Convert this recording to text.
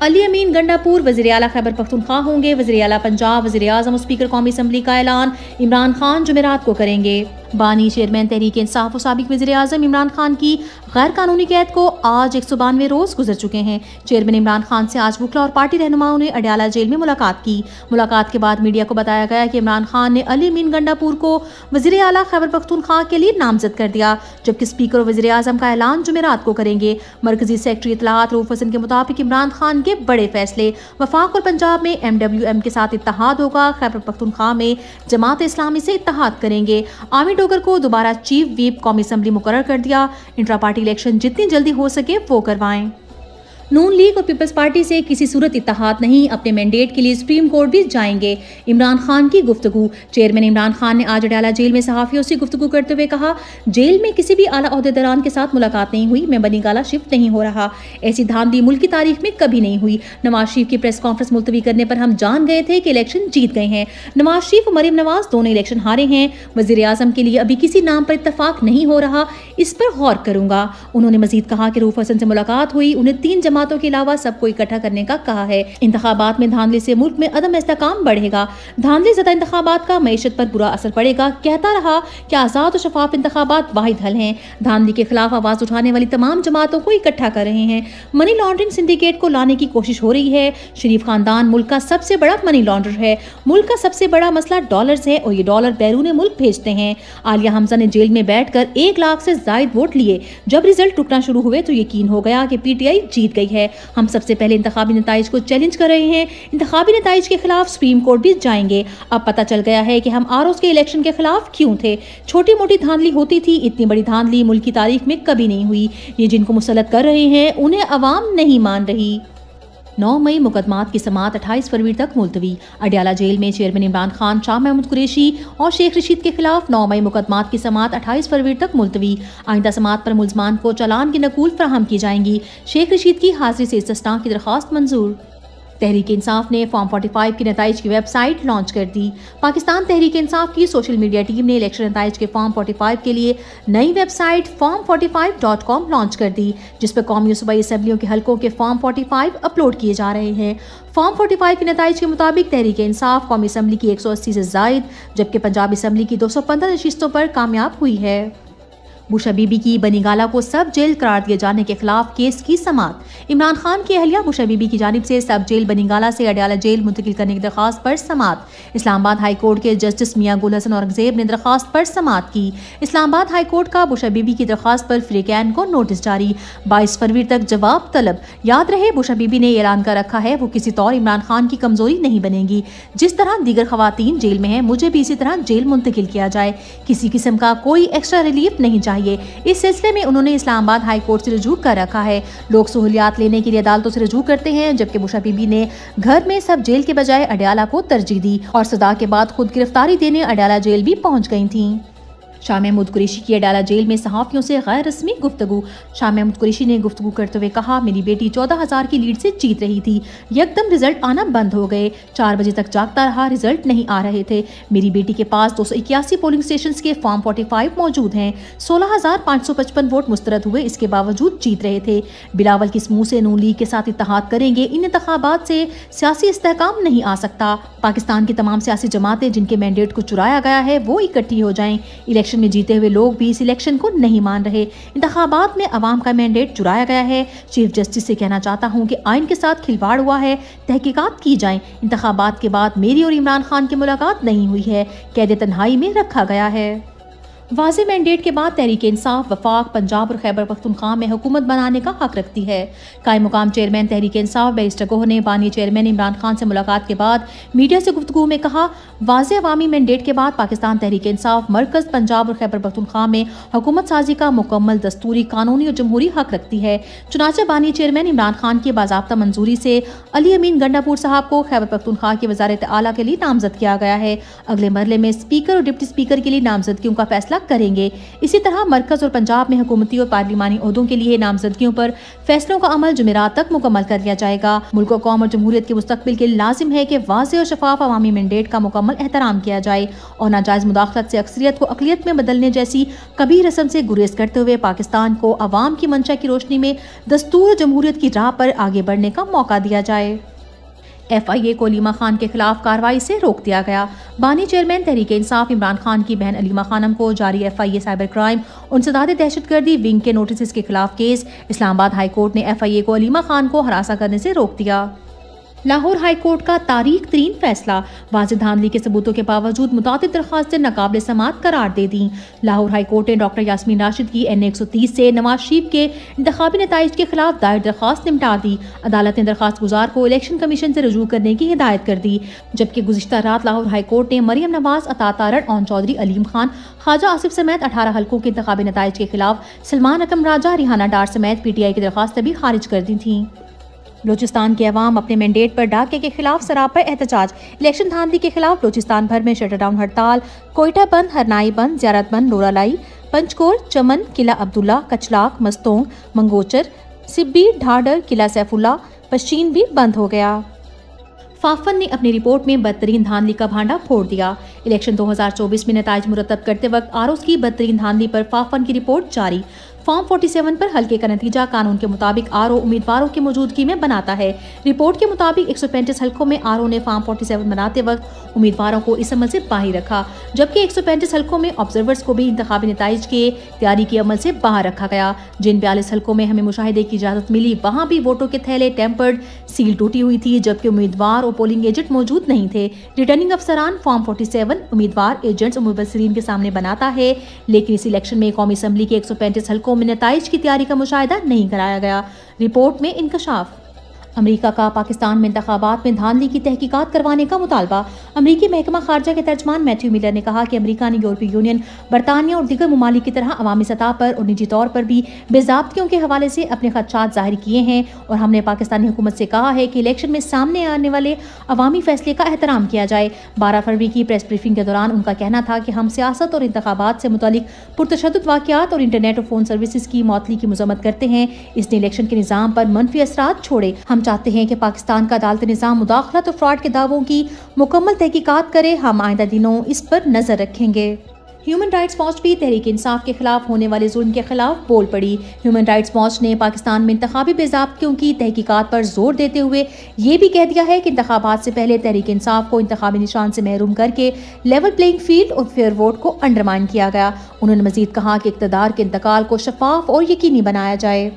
अली अमीन गंडापुर वज़ीर आला खैबर पख्तूनख्वा होंगे। वज़ीर आला पंजाब, वज़ीर आज़म और स्पीकर कौमी असम्बली का ऐलान इमरान खान जुमेरात को करेंगे। बानी चेयरमैन तहरीक इंसाफ और साबिक वज़ीर आज़म इमरान खान की गैर कानूनी कैद को आज 192 रोज गुजर चुके हैं। चेयरमैन इमरान खान से आज वकला और पार्टी रहनुमाओं ने अडयाला जेल में मुलाकात की। मुलाकात के बाद मीडिया को बताया गया कि इमरान खान ने अली अमीन गंडापुर को वज़ीर आला खैबर पख्तूनख्वा के लिए नामजद कर दिया, जबकि स्पीकर और वज़ीर आज़म का ऐलान जुमेरात को करेंगे। मरकजी सेक्रेटरी इत्तलाआत रऊफ हसन के मुताबिक इमरान खान के बड़े फैसले, वफाक और पंजाब में MWM के साथ इत्तेहाद होगा, खैबर पख्तूनख्वा में जमात इस्लामी से इत्तेहाद करेंगे। आमिर डोगर को दोबारा चीफ व्हिप कौमी असम्बली मुकर्रर कर दिया। इंट्रा पार्टी इलेक्शन जितनी जल्दी हो सके वो करवाएं। नून लीग और पीपल्स पार्टी से किसी सूरत इत्तेहाद नहीं, अपने मैंडेट के लिए सुप्रीम कोर्ट भी जाएंगे। इमरान खान की गुफ्तगू। चेयरमैन इमरान खान ने आज अडयाला जेल में सहाफियों से गुफ्तगू करते हुए कहा, जेल में किसी भी आला ओहदेदारान के साथ मुलाकात नहीं हुई, मैं बनी गाला शिफ्ट नहीं हो रहा। ऐसी धांधली मुल्क की तारीख में कभी नहीं हुई। नवाज शरीफ की प्रेस कॉन्फ्रेंस मुलतवी करने पर हम जान गए थे कि इलेक्शन जीत गए हैं। नवाज शरीफ और मरीम नवाज दोनों इलेक्शन हारे हैं। वज़ीर आज़म के लिए अभी किसी नाम पर इत्तफाक नहीं हो रहा, इस पर गौर करूंगा। उन्होंने मजीद कहा कि रऊफ हसन से मुलाकात हुई, उन्हें 3 जमातों के अलावा सबको इकट्ठा करने का कहा है। इंतखाबात में धांधली से मुल्क में अदम इस्तेहकाम बढ़ेगा। धांधली ज़दा इंतखाबात का मईशत पर बुरा असर पड़ेगा। कहता रहा कि आज़ाद और शफाफ इंतखाबात वाहिद हल हैं। धांधली के खिलाफ आवाज उठाने वाली तमाम जमातों को इकट्ठा कर रहे हैं। मनी लॉन्ड्रिंग सिंडिकेट को लाने की कोशिश हो रही है। शरीफ खानदान मुल्क का सबसे बड़ा मनी लॉन्डर है। मुल्क का सबसे बड़ा मसला डॉलर्स है और ये डॉलर बैरून मुल्क भेजते हैं। आलिया हमजा ने जेल में बैठकर 1 लाख से जायद वोट लिए। जब रिजल्ट टुकना शुरू हुए तो यकीन हो गया कि PTI जीत गई है। हम सबसे पहले इंतखाबी नताइज को चैलेंज कर रहे हैं। इंतखाबी नताइज के खिलाफ सुप्रीम कोर्ट भी जाएंगे। अब पता चल गया है कि हम ROs के इलेक्शन के खिलाफ क्यों थे। छोटी मोटी धांधली होती थी, इतनी बड़ी धांधली मुल्क की तारीख में कभी नहीं हुई। ये जिनको मुसल्लत कर रहे हैं उन्हें अवाम नहीं मान रही। 9 मई मुकदमात की समाअत 28 फरवरी तक मुलतवी। अडयाला जेल में चेयरमैन इमरान खान, शाह महमूद कुरैशी और शेख रशीद के खिलाफ 9 मई मुकदमात की समाअत 28 फरवरी तक मुलतवी। आइंदा समाअत पर मुल्ज़मान को चालान की नकूल फराहम की जाएंगी। शेख रशीद की हाजिरी से इस्तिस्ना की दरख्वास्त मंजूर। तहरीक इंसाफ ने फॉर्म 45 के नताइज की वेबसाइट लॉन्च कर दी। पाकिस्तान तहरीक इंसाफ की सोशल मीडिया टीम ने इलेक्शन नताइज के फॉर्म 45 के लिए नई वेबसाइट form45.com लॉन्च कर दी, जिस पर कौमी सूबाई असम्बलियों के हलकों के फॉर्म 45 अपलोड किए जा रहे हैं। फॉर्म 45 के नताइज के मुताबिक तहरीक इंसाफ कौमी असम्बली की 180 से जायद, जबकि पंजाब असम्बली की 215 नशिस्तों पर कामयाब हुई है। बुशा बीबी की बनी गाला को सब जेल करार दिए जाने के खिलाफ केस की समाअत। इमरान खान की अहलिया बुशा बीबी की जानिब से सब जेल बनी गाला से अडयाला जेल मुंतकिल करने की दरख्वास्त पर समाअत। इस्लामाबाद हाई कोर्ट के जस्टिस मियां गुल हसन औरंगजेब ने दरख्वास्त पर समाअत की। इस्लामाबाद हाई कोर्ट का बुशा बीबी की दरख्वास्त पर फ्रीकैन को नोटिस जारी। 22 फरवरी तक जवाब तलब। याद रहे, बुशा बीबी ने ऐलान कर रखा है वो किसी तौर इमरान खान की कमजोरी नहीं बनेगी। जिस तरह दीगर खवातीन जेल में है, मुझे भी इसी तरह जेल मुंतकिल किया जाए। किसी किस्म का कोई एक्स्ट्रा रिलीफ नहीं चाहिए। इस सिलसिले में उन्होंने इस्लामाबाद हाई कोर्ट से रुजू कर रखा है। लोग सहूलियात लेने के लिए अदालतों से रुजू करते हैं, जबकि बुशा बीबी ने घर में सब जेल के बजाय अडयाला को तरजीह दी और सदा के बाद खुद गिरफ्तारी देने अडयाला जेल भी पहुंच गई थी। शाह महमूद कुरैशी की अडयाला जेल में सहाफियों से गैर रस्मी गुफ्तगू। शाह महमूद कुरैशी ने गुफ्तगू करते हुए कहा, मेरी बेटी 14,000 की लीड से जीत रही थी, यकदम रिजल्ट आना बंद हो गए। 4 बजे तक जागता रहा, रिजल्ट नहीं आ रहे थे। मेरी बेटी के पास 281 पोलिंग स्टेशन के फॉर्म 45 मौजूद हैं। 16,555 वोट मुस्तरद हुए, इसके बावजूद जीत रहे थे। बिलावल किस मुंह से नून लीग के साथ इत्तेहाद करेंगे? इन इंतखाबात से सियासी इस्तेहकाम नहीं आ सकता। पाकिस्तान की तमाम सियासी जमातें जिनके मैंडेट को चुराया गया है वो इकट्ठी हो जाएं। इलेक्शन में जीते हुए लोग भी इस इलेक्शन को नहीं मान रहे। इंतखाबात में अवाम का मैंडेट चुराया गया है। चीफ जस्टिस से कहना चाहता हूं कि आइन के साथ खिलवाड़ हुआ है, तहकीकात की जाए। इंतखाबात के बाद मेरी और इमरान खान की मुलाकात नहीं हुई है, कैद तन्हाई में रखा गया है। वाज़े मैंडेट के बाद तहरीक इंसाफ वफाक, पंजाब और खैबर पख्तूनख्वा में हुकूमत बनाने का हक रखती है। कायम मुकाम चेयरमैन तहरीक इंसाफ बैरिस्टर गोह ने बानी चेयरमैन इमरान खान से मुलाकात के बाद मीडिया से गुफ्तगू में कहा, वाज़े अवामी मैंडेट के बाद पाकिस्तान तहरीक इंसाफ मरकज़, पंजाब और खैबर पख्तूनख्वा में हुकूमत साजी का मुकम्मल दस्तूरी, कानूनी और जमहूरी हक रखती है। चुनाचे बानी चेयरमैन इमरान खान की बाज़ाब्ता मंजूरी से अली अमीन गंडापुर साहब को खैबर पख्तूनख्वा की वज़ारत आला के लिए नामजद किया गया है। अगले मरहले में स्पीकर और डिप्टी स्पीकर के लिए नामजदगियों का फैसला तक करेंगे। इसी तरह मरकज और पंजाब में हुकूमती और पार्लिमानी ओहदों के लिए नामजदगियों पर फैसलों का अमल जुमेरात तक मुकम्मल कर लिया जाएगा। मुल्क, कौम और जमहूरियत के मुस्तकबिल के लाजिम है कि वाज़ेह और शफाफ अवामी मैंडेट का मुकम्मल एहतराम किया जाए और नाजायज मुदाखलत से अक्सरियत को अक़लियत में बदलने जैसी कभी रस्म से गुरेज करते हुए पाकिस्तान को अवाम की मंशा की रोशनी में दस्तूर जमहूरियत की राह पर आगे बढ़ने का मौका दिया जाए। FIA को अलीमा खान के खिलाफ कार्रवाई से रोक दिया गया। बानी चेयरमैन तहरीक इंसाफ इमरान खान की बहन अलीमा खानम को जारी FIA साइबर क्राइम और इंसदाद दहशतगर्दी विंग के नोटिस के खिलाफ केस। इस्लामाबाद हाई कोर्ट ने FIA को अलीमा खान को हरासा करने से रोक दिया। लाहौर हाई कोर्ट का तारीख तरीन फैसला, वाज़ेह धांधली के सबूतों के बावजूद मुतादिद दरखास्तें नाकाबिल समाअत करार दे दी। लाहौर हाई कोर्ट ने डॉक्टर यास्मीन राशिद की NA 130 से नवाज शरीफ के इंतखाबी नताइज के खिलाफ दायर दरखास्त निपटा दी। अदालत ने दरखास्त गुजार को इलेक्शन कमीशन से रजू करने की हिदायत कर दी। जबकि गुज़िश्ता रात लाहौर हाई कोर्ट ने मरियम नवाज, अता तारड़, ओन चौधरी, अलीम खान, ख्वाजा आसिफ समेत 18 हल्कों के इंतखाबी नताइज के खिलाफ सलमान अकम राजा, रिहाना डार समेत PTI की दरखास्तें भी खारिज कर दी थी। बलूचिस्तान के अवाम अपने मैंडेट पर डाके के खिलाफ सरापा एहतजाज। इलेक्शन धांधली के खिलाफ बलूचिस्तान भर में शटरडाउन हड़ताल, कोयटा बंद, हरनाई बंद, ज़ियारत बंद, लोरालाई, पंचकोर, चमन, किला अब्दुल्ला, कचलाक, मस्तोंग, मंगोचर, सिब्बी, ढाडर, किला सैफुल्ला, पश्चिन भी बंद हो गया। फाफन ने अपनी रिपोर्ट में बदतरीन धांधली का भांडा फोड़ दिया। इलेक्शन 2024 में नताइज मुरतब करते वक्त आरओज़ की बदतरीन धांधली पर फाफन की रिपोर्ट जारी। फॉर्म 47 पर हल्के का नतीजा कानून के मुताबिक RO उम्मीदवारों की मौजूदगी में बनाता है। रिपोर्ट के मुताबिक 135 हल्कों में RO ने फॉर्म 47 बनाते वक्त उम्मीदवारों को इस अमल से बाहर रखा, जबकि 135 हल्कों में ऑब्जर्वर्स को भी इंतखाबी नताइज के तैयारी के अमल से बाहर रखा गया। जिन 42 हल्कों में हमें मुशाहिदे की इजाज़त मिली, वहाँ भी वोटों के थैले टेम्पर्ड, सील टूटी हुई थी, जबकि उम्मीदवार और पोलिंग एजेंट मौजूद नहीं थे। रिटर्निंग अफसरान फॉर्म 47 उम्मीदवार, एजेंट्स और मुबस्सिरीन के सामने बनाता है, लेकिन इस इलेक्शन में कौमी असम्बली के 135 हल्कों में नताइज की तैयारी का मुशाहिदा नहीं कराया गया। रिपोर्ट में इंकशाफ। अमेरिका का पाकिस्तान में इंतखाबात में धांधली की तहकीकात करवाने का मुतालबा। अमेरिकी महकमा खारजा के तर्जमान मैथ्यू मिलर ने कहा कि अमेरिका ने यूरोपीय यूनियन, बरतानिया और दीगर ममालिक की तरह अवामी सतह पर और निजी तौर पर भी बेज़ाब्तियों के हवाले से अपने खदशात जाहिर किए हैं और हमने पाकिस्तानी हुकूमत से कहा है कि इलेक्शन में सामने आने वाले अवामी फैसले का एहतराम किया जाए। 12 फरवरी की प्रेस ब्रीफिंग के दौरान उनका कहना था कि हम सियासत और इंतखाबात से मुतालिक पुरतशद्दुद वाक़यात और इंटरनेट और फ़ोन सर्विसेज की मअतली की मज़म्मत करते हैं। इसने इलेक्शन के निज़ाम पर मनफी असरात छोड़े। हम चाहते हैं कि पाकिस्तान का अदालती निज़ाम मुदाखलत और फ्रॉड के दावों की मुकम्मल तहकीकात करे। हम आइंदा दिनों इस पर नजर रखेंगे। ह्यूमन राइट्स वॉच भी तहरीक इंसाफ के खिलाफ होने वाले जुल्म के खिलाफ बोल पड़ी। ह्यूमन राइट्स वॉच ने पाकिस्तान में इंतखाबी बेज़ाब्तियों की तहकीकात पर जोर देते हुए ये भी कह दिया है कि इंतखाबात से पहले तहरीक इंसाफ को इंतखाबी निशान से महरूम करके लेवल प्लेइंग फील्ड और फेयर वोट को अंडरमाइन किया गया। उन्होंने मजीद कहा कि इक़्तिदार के इंतकाल को शफाफ और यकीनी बनाया जाए।